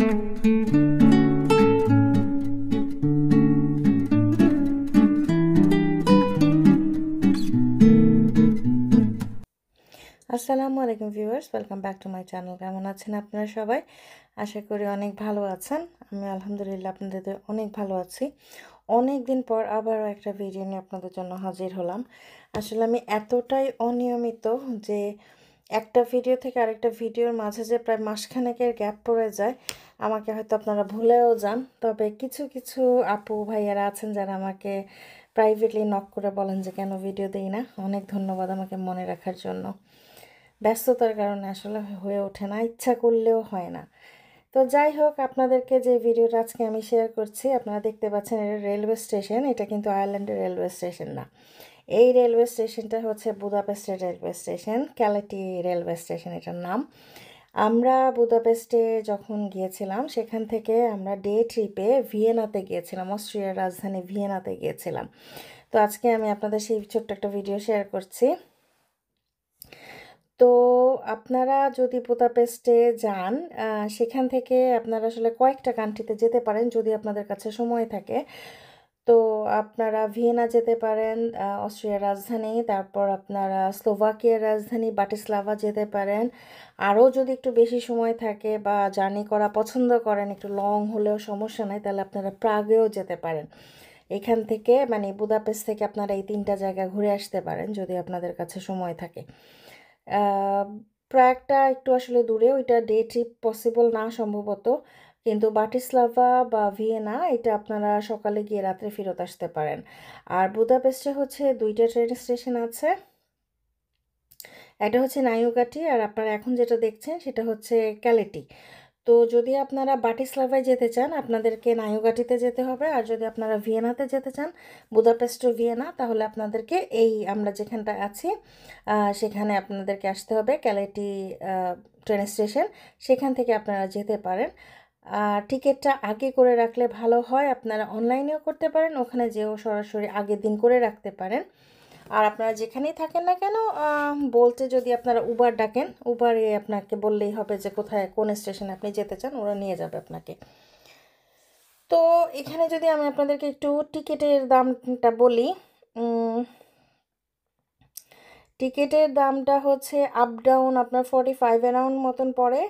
আসসালামু আলাইকুম viewers, welcome back to my channel. কেমন আছেন আপনারা সবাই? আশা করি অনেক ভালো আছেন। আমি আলহামদুলিল্লাহ আপনাদের অনেক ভালো আছি। অনেক দিন পর আবারও একটা ভিডিও নিয়ে আপনাদের জন্য হাজির হলাম। আসলে আমি এতটাই অনিয়মিত যে একটা ভিডিও থেকে আরেকটা ভিডিওর মাঝে যে প্রায় মাসখানেকের গ্যাপ পড়ে যায়, আমাকে হয়তো আপনারা ভুলেও যান। তবে কিছু কিছু আপু ভাইয়ারা আছেন যারা আমাকে প্রাইভেটলি নক করে বলেন যে কেন ভিডিও দেই না। অনেক ধন্যবাদ আমাকে মনে রাখার জন্য। ব্যস্ততার কারণে আসলে হয়ে ওঠে না, ইচ্ছা করলেও হয় না। তো যাই হোক, আপনাদেরকে যে ভিডিওটা আজকে আমি শেয়ার করছি, আপনারা দেখতে পাচ্ছেন এটা রেলওয়ে স্টেশন। এটা কিন্তু আয়ারল্যান্ডের রেলওয়ে স্টেশন না। এই রেলওয়ে স্টেশনটা হচ্ছে বুদাপেস্টের রেলওয়ে স্টেশন, ক্যালেটি রেলওয়ে স্টেশন এটার নাম। আমরা বুদাপেস্টে যখন গিয়েছিলাম, সেখান থেকে আমরা ডে ট্রিপে ভিয়েনাতে গিয়েছিলাম, অস্ট্রিয়ার রাজধানী ভিয়েনাতে গিয়েছিলাম। তো আজকে আমি আপনাদের সেই ছোট্ট একটা ভিডিও শেয়ার করছি। তো আপনারা যদি বুদাপেস্টে যান, সেখান থেকে আপনারা আসলে কয়েকটা কান্ট্রিতে যেতে পারেন যদি আপনাদের কাছে সময় থাকে। তো আপনারা ভিয়েনা যেতে পারেন, অস্ট্রিয়ার রাজধানী। তারপর আপনারা স্লোভাকিয়ার রাজধানী বাটিস্লাভা যেতে পারেন। আরও যদি একটু বেশি সময় থাকে বা জার্নি করা পছন্দ করেন, একটু লং হলেও সমস্যা নাই, তাহলে আপনারা প্রাগেও যেতে পারেন। এখান থেকে মানে বুদাপেস্ট থেকে আপনারা এই 3টা জায়গা ঘুরে আসতে পারেন যদি আপনাদের কাছে সময় থাকে। প্রাগটা একটু আসলে দূরে, ওইটা ডে ট্রিপ পসিবল না সম্ভবত, কিন্তু বাটিস্লাভা বা ভিয়েনা এটা আপনারা সকালে গিয়ে রাত্রে ফেরত আসতে পারেন। আর বুদাপেস্টে হচ্ছে 2টা ট্রেন স্টেশন আছে। একটা হচ্ছে নাইউগাটি, আর আপনারা এখন যেটা দেখছেন সেটা হচ্ছে ক্যালেটি। তো যদি আপনারা বাটিস্লাভায় যেতে চান, আপনাদেরকে নাইউগাটিতে যেতে হবে। আর যদি আপনারা ভিয়েনাতে যেতে চান, বুদাপেস্ট টু ভিয়েনা, তাহলে আপনাদেরকে এই আমরা যেখানটা আছি সেখানে আপনাদেরকে আসতে হবে, ক্যালেটি ট্রেন স্টেশন। সেখান থেকে আপনারা যেতে পারেন। টিকিটটা আগে করে রাখলে ভালো হয়। আপনারা অনলাইনেও করতে পারেন, ওখানে যেও সরাসরি আগের দিন করে রাখতে পারেন। আর আপনারা যেখানেই থাকেন না কেন, বলতে যদি আপনারা উবার ডাকেন, উবারে আপনাকে বললেই হবে যে কোথায় কোন স্টেশনে আপনি যেতে চান, ওরা নিয়ে যাবে আপনাকে। তো এখানে যদি আমি আপনাদেরকে একটু টিকিটের দামটা বলি, টিকিটের দামটা হচ্ছে আপ ডাউন আপনার 45 অ্যারাউন্ড মতন পড়ে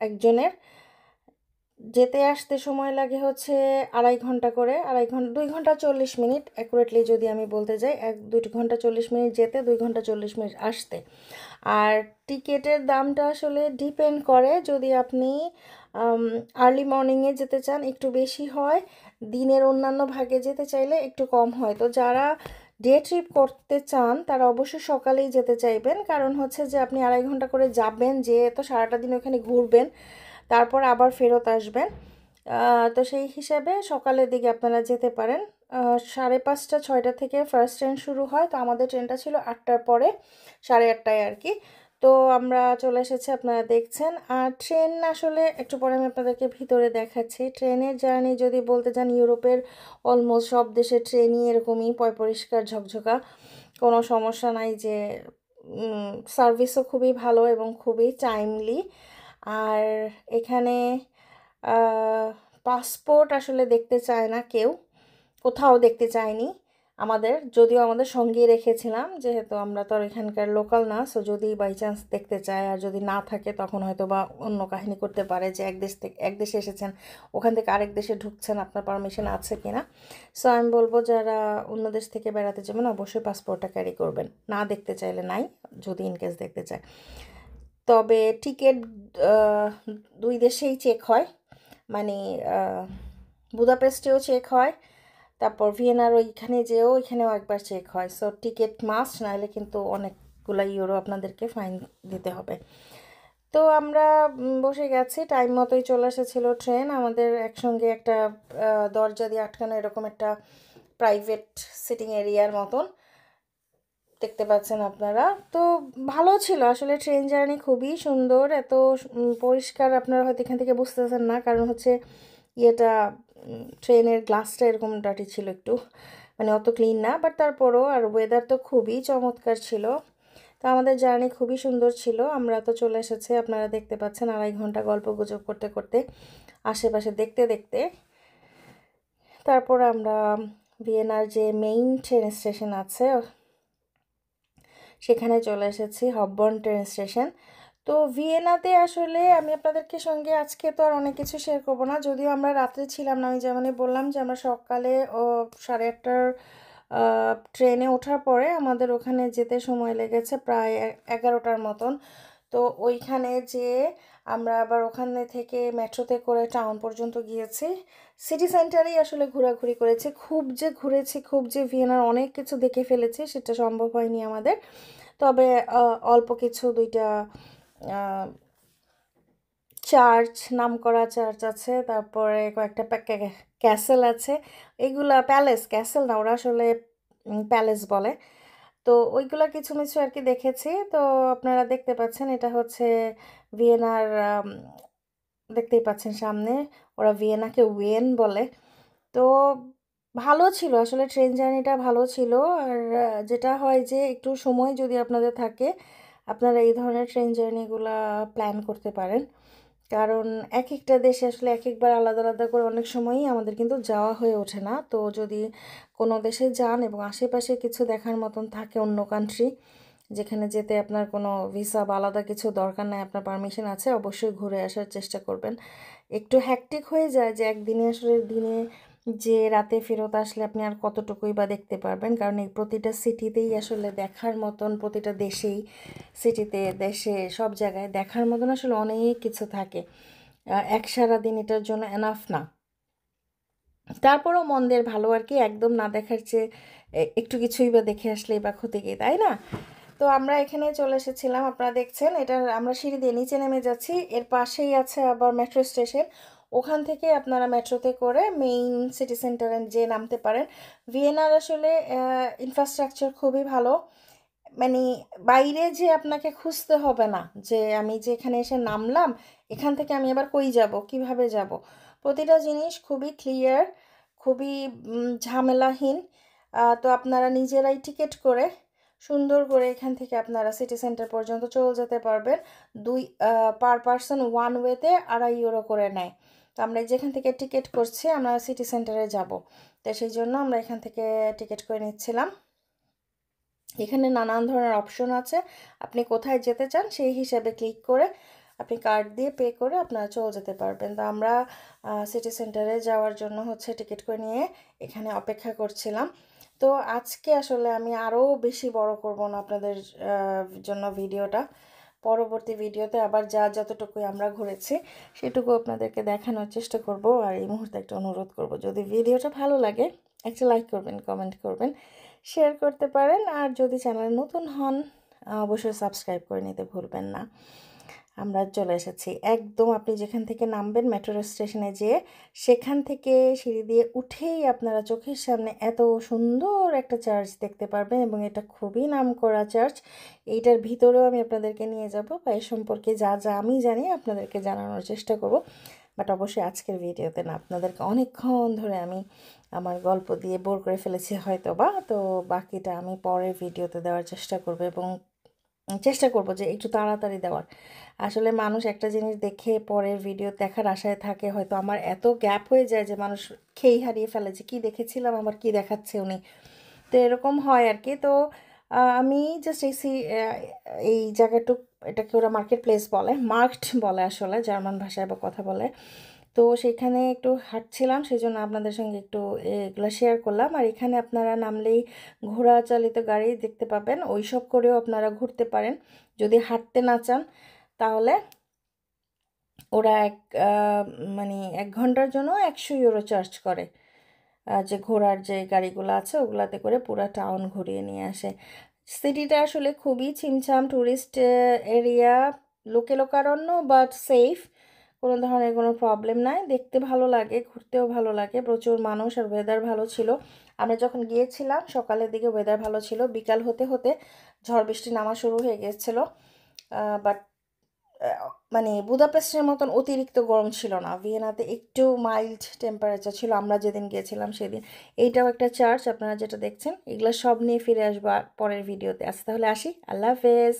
একজনের। যেতে আসতে সময় লাগে হচ্ছে 2.5 ঘন্টা করে, 2 ঘন্টা 40 মিনিট অ্যাকুরেটলি যদি আমি বলতে যাই, 2 ঘন্টা 40 মিনিট যেতে, 2 ঘন্টা 40 মিনিট আসতে। আর টিকিটের দামটা আসলে ডিপেন্ড করে, যদি আপনি আর্লি মর্নিংয়ে যেতে চান একটু বেশি হয়, দিনের অন্যান্য ভাগে যেতে চাইলে একটু কম হয়। তো যারা ডে ট্রিপ করতে চান তারা অবশ্যই সকালেই যেতে চাইবেন, কারণ হচ্ছে যে আপনি 2.5 ঘন্টা করে যাবেন, যে তো সারাটা দিন ওখানে ঘুরবেন, তারপর আবার ফেরত আসবেন। তো সেই হিসাবে সকালের দিকে আপনারা যেতে পারেন। 5:30 6টা থেকে ফার্স্ট ট্রেন শুরু হয়। তো আমাদের ট্রেনটা ছিল 8টার পরে, 8:30টায় আর কি। তো আমরা চলে এসেছি, আপনারা দেখছেন। আর ট্রেন আসলে একটু পরে আমি আপনাদেরকে ভিতরে দেখাচ্ছি। ট্রেনের জার্নি যদি বলতে যান, ইউরোপের অলমোস্ট সব দেশের ট্রেনই এরকমই পরিষ্কার ঝকঝকা, কোনো সমস্যা নাই। যে সার্ভিসও খুবই ভালো এবং খুবই টাইমলি। আর এখানে পাসপোর্ট আসলে দেখতে চায় না কেউ, কোথাও দেখতে চায়নি আমাদের, যদিও আমাদের সঙ্গেই রেখেছিলাম, যেহেতু আমরা তো আর এখানকার লোকাল না। সো যদি বাই চান্স দেখতে চায়, আর যদি না থাকে তখন হয়তো বা অন্য কাহিনী করতে পারে যে এক দেশে এসেছেন, ওখান থেকে আরেক দেশে ঢুকছেন, আপনার পারমিশন আছে কিনা। সো আমি বলবো যারা অন্য দেশ থেকে বেড়াতে যাবেন অবশ্যই পাসপোর্টটা ক্যারি করবেন, না দেখতে চাইলে নাই, যদি ইনকেস দেখতে চায়। তবে টিকিট 2 দেশেই চেক হয়, মানে বুদাপেস্টেও চেক হয়, তারপর ভিয়েনার ওইখানে যেও ওইখানেও একবার চেক হয়। সো টিকিট মাস্ট, নাহলে কিন্তু অনেকগুলো ইউরো আপনাদেরকে ফাইন দিতে হবে। তো আমরা বসে গেছি, টাইম মতোই চলে এসেছিলো ট্রেন। আমাদের একসঙ্গে একটা দরজা দিয়ে আটকানো এরকম একটা প্রাইভেট সিটিং এরিয়ার মতন দেখতে পাচ্ছেন আপনারা। তো ভালো ছিল আসলে, ট্রেন জার্নি খুবই সুন্দর, এত পরিষ্কার। আপনারা হয়তো এখান থেকে বুঝতেছেন না, কারণ হচ্ছে ইয়েটা ট্রেনের গ্লাসটা এরকম ডাটি ছিল একটু, মানে অত ক্লিন না, বাট তারপরও। আর ওয়েদার তো খুবই চমৎকার ছিল। তো আমাদের জার্নি খুবই সুন্দর ছিল। আমরা তো চলে এসেছি, আপনারা দেখতে পাচ্ছেন 2.5 ঘন্টা গল্পগুজব করতে করতে, আশেপাশে দেখতে দেখতে। তারপর আমরা ভিয়েনার যে মেইন ট্রেন স্টেশন আছে সেখানে চলে এসেছি, হপবর্ন ট্রেন স্টেশন। তো ভিয়েনাতে আসলে আমি আপনাদেরকে সঙ্গে আজকে তো আর অনেক কিছু শেয়ার করবো না, যদিও আমরা রাত্রে ছিলাম না। আমি যেমনই বললাম যে আমরা সকালে 8:30টার ট্রেনে ওঠার পরে আমাদের ওখানে যেতে সময় লেগেছে প্রায় 11টার মতন। তো ওইখানে যেয়ে আমরা আবার ওখানে থেকে মেট্রোতে করে টাউন পর্যন্ত গিয়েছি। সিটি সেন্টারেই আসলে ঘোরাঘুরি করেছি। খুব যে ঘুরেছি, খুব যে ভিয়েনার অনেক কিছু দেখে ফেলেছি সেটা সম্ভব হয়নি আমাদের। তবে অল্প কিছু 2টা চার্চ, নামকরা চার্চ আছে, তারপরে কয়েকটা ক্যাসেল আছে। এগুলা প্যালেস, ক্যাসেল না, ওরা আসলে প্যালেস বলে। তো ওইগুলা কিছু মিছু আর কি দেখেছি। তো আপনারা দেখতে পাচ্ছেন এটা হচ্ছে ভিয়েনার, দেখতেই পাচ্ছেন সামনে, ওরা ভিয়েনাকে ওয়েন বলে। তো ভালো ছিল আসলে, ট্রেন জার্নিটা ভালো ছিল। আর যেটা হয় যে একটু সময় যদি আপনাদের থাকে, আপনারা এই ধরনের ট্রেন জার্নিগুলা প্ল্যান করতে পারেন। কারণ এক একটা দেশে আসলে এক একবার আলাদা আলাদা করে অনেক সময়ই আমাদের কিন্তু যাওয়া হয়ে ওঠে না। তো যদি কোনো দেশে যান এবং আশেপাশে কিছু দেখার মতন থাকে, অন্য কান্ট্রি যেখানে যেতে আপনার কোনো ভিসা বা আলাদা কিছু দরকার নাই, আপনার পারমিশন আছে, অবশ্যই ঘুরে আসার চেষ্টা করবেন। একটু হ্যাকটিক হয়ে যায় যে একদিনে আসলে দিনে যে রাতে ফেরত আসলে আপনি আর কতটুকুই বা দেখতে পারবেন, কারণ এই প্রতিটা সিটিতেই আসলে দেখার মতন, প্রতিটা দেশেই, সিটিতে, দেশে, সব জায়গায় দেখার মতন আসলে অনেক কিছু থাকে। এক সারা দিন এটার জন্য এনাফ না। তারপরও মন্দের ভালো আর কি, একদম না দেখার চেয়ে একটু কিছুই বা দেখে আসলেই বা ক্ষতি কি, তাই না? তো আমরা এখানে চলে এসেছিলাম, আপনারা দেখছেন এটা, আমরা সিঁড়ি দিয়ে নিচে নেমে যাচ্ছি। এর পাশেই আছে আবার মেট্রো স্টেশন, ওখান থেকে আপনারা মেট্রোতে করে মেইন সিটি সেন্টারে যে নামতে পারেন। ভিয়েনার আসলে ইনফ্রাস্ট্রাকচার খুবই ভালো, মানে বাইরে যে আপনাকে খুঁজতে হবে না যে আমি যে এখানে এসে নামলাম, এখান থেকে আমি আবার কই যাব, কিভাবে যাব। প্রতিটা জিনিস খুবই ক্লিয়ার, খুবই ঝামেলাহীন। তো আপনারা নিজেরাই টিকিট করে সুন্দর করে এখান থেকে আপনারা সিটি সেন্টার পর্যন্ত চলে যেতে পারবেন। পার পারসন ওয়ান ওয়েতে 2.5 ইউরো করে নেয়। তো আমরা যেখান থেকে টিকিট করছি, আমরা সিটি সেন্টারে যাব, তো সেই জন্য আমরা এখান থেকে টিকিট করে নিচ্ছিলাম। এখানে নানান ধরনের অপশন আছে, আপনি কোথায় যেতে চান সেই হিসাবে ক্লিক করে আপনি কার্ড দিয়ে পে করে আপনারা চলে যেতে পারবেন। তো আমরা সিটি সেন্টারে যাওয়ার জন্য হচ্ছে টিকিট করে নিয়ে এখানে অপেক্ষা করছিলাম। তো আজকে আসলে আমি আরও বেশি বড় করব না আপনাদের জন্য ভিডিওটা। পরবর্তী ভিডিওতে আবার যতটুকুই আমরা ঘুরেছি সেটুকু আপনাদেরকে দেখানোর চেষ্টা করব। আর এই মুহূর্তে একটা অনুরোধ করব, যদি ভিডিওটা ভালো লাগে একটা লাইক করবেন, কমেন্ট করবেন, শেয়ার করতে পারেন। আর যদি চ্যানেল নতুন হন অবশ্যই সাবস্ক্রাইব করে নিতে ভুলবেন না। আমরা চলে এসেছি একদম, আপনি যেখান থেকে নামবেন মেট্রো স্টেশনে যেয়ে সেখান থেকে সিঁড়ি দিয়ে উঠেই আপনারা চোখের সামনে এত সুন্দর একটা চার্চ দেখতে পারবেন, এবং এটা খুবই নামকরা চার্চ। এইটার ভিতরেও আমি আপনাদেরকে নিয়ে যাব, বা এই সম্পর্কে যা যা আমি জানি আপনাদেরকে জানানোর চেষ্টা করব। বাট অবশ্যই আজকের ভিডিওতে না, আপনাদেরকে অনেকক্ষণ ধরে আমি আমার গল্প দিয়ে বোর করে ফেলেছি হয়তো বা, তো বাকিটা আমি পরের ভিডিওতে দেওয়ার চেষ্টা করব, এবং চেষ্টা করব যে একটু তাড়াতাড়ি দেওয়ার। আসলে মানুষ একটা জিনিস দেখে পরের ভিডিও দেখার আশায় থাকে, হয়তো আমার এত গ্যাপ হয়ে যায় যে মানুষ খেই হারিয়ে ফেলে যে কী দেখেছিলাম, আবার কী দেখাচ্ছে উনি। তো এরকম হয় আর কি। তো আমি জাস্ট এই জায়গাটুক, এটাকে ওরা মার্কেট প্লেস বলে, মার্কট বলে আসলে, জার্মান ভাষায় বা কথা বলে। তো সেইখানে একটু হাঁটছিলাম, সেই জন্য আপনাদের সঙ্গে একটু এগুলো শেয়ার করলাম। আর এখানে আপনারা নামলেই ঘোড়া চালিত গাড়ি দেখতে পাবেন, ওইসব করেও আপনারা ঘুরতে পারেন। যদি হাঁটতে না চান তাহলে ওরা মানে 1 ঘন্টার জন্য 100 ইউরো চার্জ করে, যে ঘোড়ার যে গাড়িগুলো আছে ওগুলাতে করে পুরা টাউন ঘুরিয়ে নিয়ে আসে। সিটিটা আসলে খুবই ছিমছাম ট্যুরিস্ট এরিয়া, লোকারণ্য, বাট সেফ, কোনো ধরনের কোনো প্রবলেম নাই, দেখতে ভালো লাগে, ঘুরতেও ভালো লাগে, প্রচুর মানুষ, আর ওয়েদার ভালো ছিল। আমরা যখন গিয়েছিলাম সকালের দিকে ওয়েদার ভালো ছিল, বিকাল হতে হতে ঝড় বৃষ্টি নামা শুরু হয়ে গিয়েছিলো। বাট মানে বুদাপেস্টের মতন অতিরিক্ত গরম ছিল না, ভিয়েনাতে একটু মাইল্ড টেম্পারেচার ছিল আমরা যেদিন গিয়েছিলাম সেদিন। এইটাও একটা চার্চ আপনারা যেটা দেখছেন। এগুলো সব নিয়ে ফিরে আসবো পরের ভিডিওতে। আজ তাহলে আসি, আল্লাহ হাফেজ।